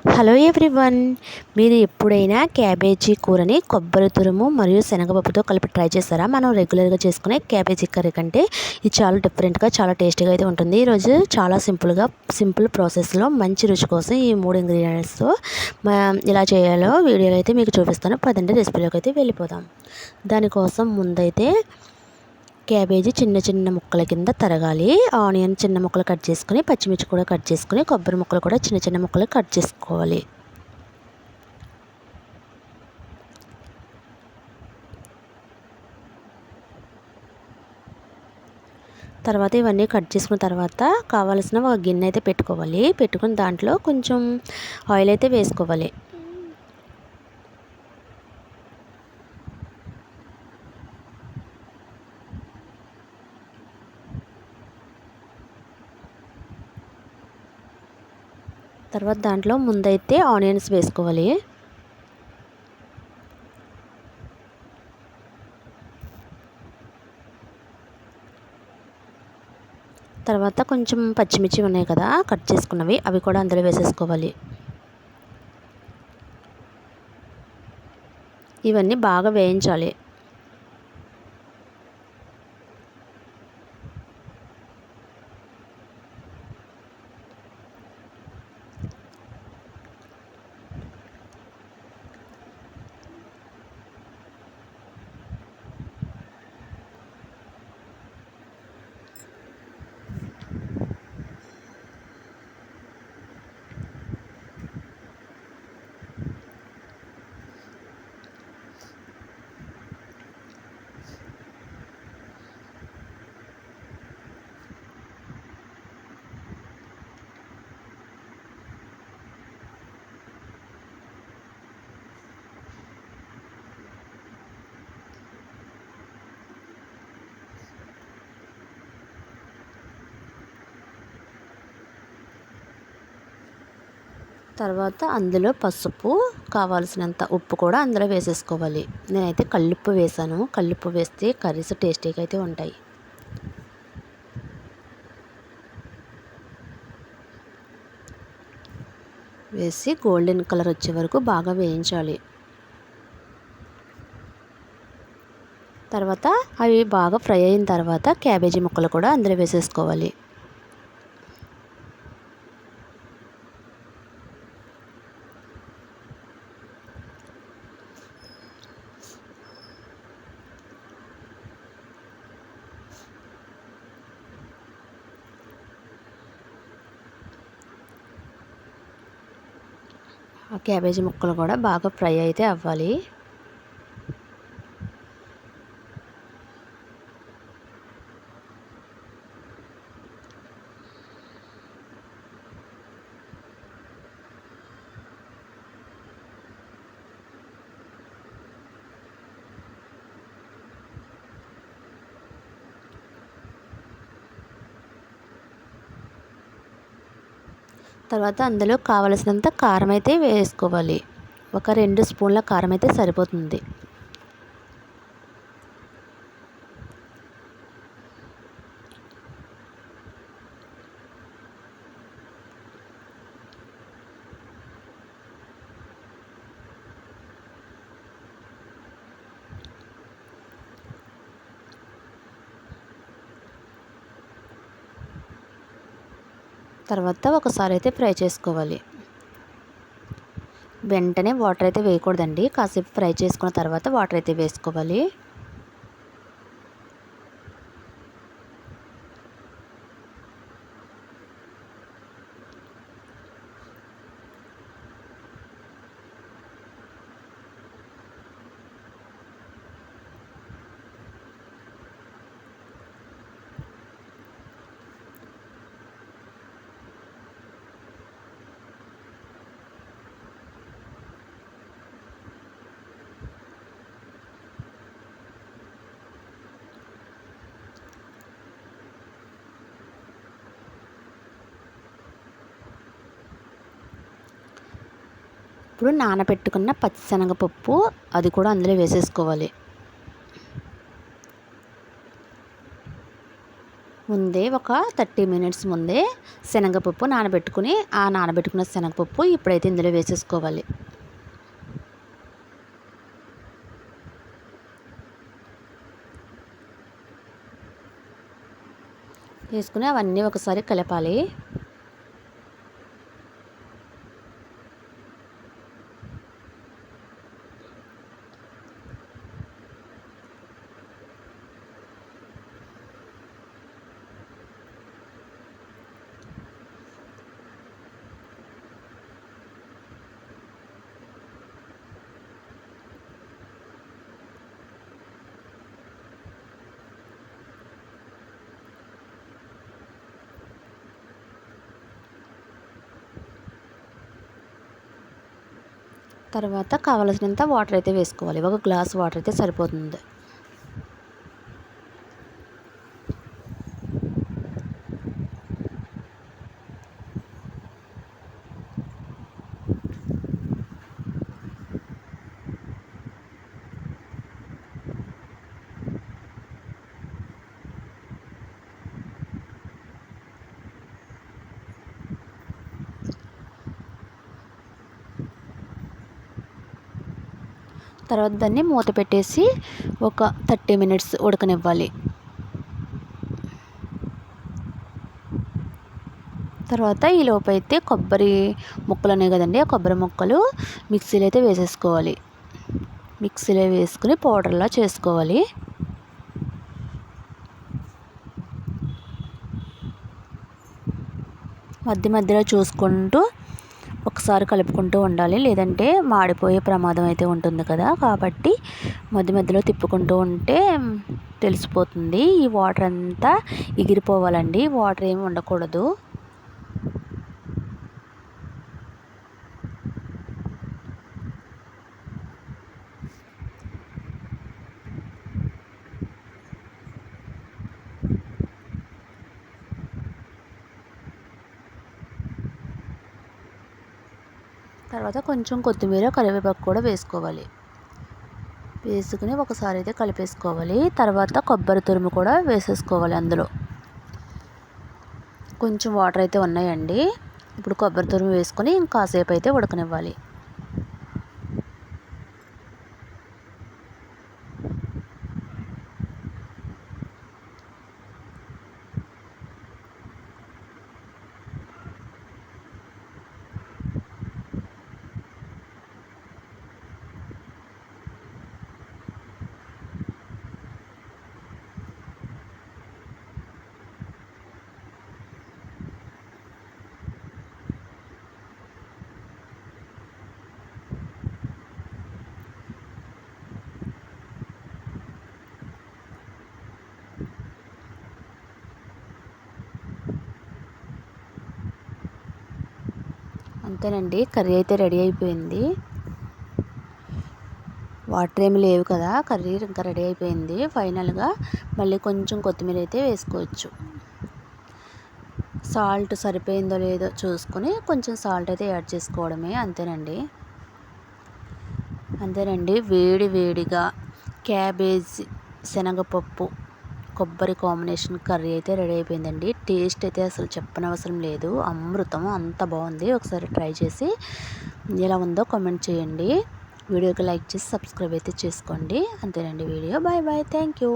Hello everyone. మీరు ఎప్పుడైనా cabbage కూరని కొబ్బరి తురుము మరియు శనగపప్పుతో కలిపి ట్రై చేస్తారా? మనం రెగ్యులర్గా చేసుకునే క్యాబేజీ కర్రీ కంటే ఇది చాలా డిఫరెంట్గా, చాలా టేస్టీగా అయితే ఉంటుంది. ఈరోజు చాలా సింపుల్ ప్రాసెస్లో మంచి రుచి కోసం ఈ 3 ఇంగ్రీడియంట్స్తో ఎలా చేయాలో వీడియోలో అయితే మీకు చూపిస్తాను. పదండి రెసిపీలోకి అయితే వెళ్ళిపోదాం. దానికోసం ముందైతే క్యాబేజీ చిన్న చిన్న ముక్కల కింద తరగాలి. ఆనియన్ చిన్న ముక్కలు కట్ చేసుకుని, పచ్చిమిర్చి కూడా కట్ చేసుకుని, కొబ్బరి ముక్కలు కూడా చిన్న చిన్న ముక్కలు కట్ చేసుకోవాలి. తర్వాత ఇవన్నీ కట్ చేసుకున్న తర్వాత కావాల్సిన ఒక గిన్నె అయితే పెట్టుకోవాలి. పెట్టుకుని దాంట్లో కొంచెం ఆయిల్ అయితే వేసుకోవాలి. తర్వాత దాంట్లో ముందైతే ఆనియన్స్ వేసుకోవాలి. తర్వాత కొంచెం పచ్చిమిర్చి ఉన్నాయి కదా కట్ చేసుకున్నవి, అవి కూడా అందులో వేసేసుకోవాలి. ఇవన్నీ బాగా వేయించాలి. తర్వాత అందులో పసుపు, కావాల్సినంత ఉప్పు కూడా అందులో వేసేసుకోవాలి. నేనైతే కల్లుప్పు వేసాను. కల్లుప్పు వేస్తే కర్రీస్ టేస్టీగా అయితే ఉంటాయి. వేసి గోల్డెన్ కలర్ వచ్చే వరకు బాగా వేయించాలి. తర్వాత అవి బాగా ఫ్రై అయిన తర్వాత క్యాబేజీ ముక్కలు కూడా అందులో వేసేసుకోవాలి. ఆ క్యాబేజీ ముక్కలు కూడా బాగా ఫ్రై అయితే అవ్వాలి. తర్వాత అందులో కావలసినంత కారం అయితే వేసుకోవాలి. ఒక 2 స్పూన్ల కారం అయితే సరిపోతుంది. తర్వాత ఒకసారి అయితే ఫ్రై చేసుకోవాలి. వెంటనే వాటర్ అయితే వేయకూడదండి. కాసేపు ఫ్రై చేసుకున్న తర్వాత వాటర్ అయితే వేసుకోవాలి. ఇప్పుడు నానబెట్టుకున్న పచ్చిశనగపప్పు, అది కూడా అందులో వేసేసుకోవాలి. ముందే ఒక 30 మినిట్స్ ముందే శనగపప్పు నానబెట్టుకుని, ఆ నానబెట్టుకున్న శనగపప్పు ఇప్పుడైతే ఇందులో వేసేసుకోవాలి. వేసుకుని అవన్నీ ఒకసారి కలపాలి. తర్వాత కావలసినంత వాటర్ అయితే వేసుకోవాలి. ఒక గ్లాస్ వాటర్ అయితే సరిపోతుంది. తర్వాత దాన్ని మూత పెట్టేసి ఒక 30 మినిట్స్ ఉడకనివ్వాలి. తర్వాత ఈ లోపైతే కొబ్బరి ముక్కలు ఉన్నాయి కదండి, ఆ కొబ్బరి ముక్కలు మిక్సీలో అయితే వేసేసుకోవాలి. మిక్సీలో వేసుకుని పౌడర్లా చేసుకోవాలి. మధ్యలో చూసుకుంటూ ఒకసారి కలుపుకుంటూ ఉండాలి, లేదంటే మాడిపోయే ప్రమాదం అయితే ఉంటుంది కదా. కాబట్టి మధ్యలో తిప్పుకుంటూ ఉంటే తెలిసిపోతుంది. ఈ వాటర్ అంతా ఎగిరిపోవాలండి, వాటర్ ఏమి ఉండకూడదు. తర్వాత కొంచెం కొత్తిమీర, కరివేపాకు కూడా వేసుకోవాలి. వేసుకుని ఒకసారి అయితే కలిపేసుకోవాలి. తర్వాత కొబ్బరి తురుము కూడా వేసేసుకోవాలి. అందులో కొంచెం వాటర్ అయితే ఉన్నాయండి. ఇప్పుడు కొబ్బరి తురుము వేసుకొని ఇంకాసేపు అయితే ఉడకనివ్వాలి. అంతేనండి, కర్రీ అయితే రెడీ అయిపోయింది. వాటర్ ఏమి లేవు కదా, కర్రీ ఇంకా రెడీ అయిపోయింది. ఫైనల్గా మళ్ళీ కొంచెం కొత్తిమీర అయితే వేసుకోవచ్చు. సాల్ట్ సరిపోయిందో లేదో చూసుకొని కొంచెం సాల్ట్ అయితే యాడ్ చేసుకోవడమే. అంతేనండి, వేడి వేడిగా క్యాబేజ్, శనగపప్పు, కొబ్బరి కాంబినేషన్ కర్రీ అయితే రెడీ అయిపోయిందండి. టేస్ట్ అయితే అసలు చెప్పనవసరం లేదు, అమృతం, అంత బాగుంది. ఒకసారి ట్రై చేసి ఎలా ఉందో కామెంట్ చేయండి. వీడియోకి లైక్ చేసి సబ్స్క్రైబ్ అయితే చేసుకోండి. అంతేనండి video. Bye bye, thank you.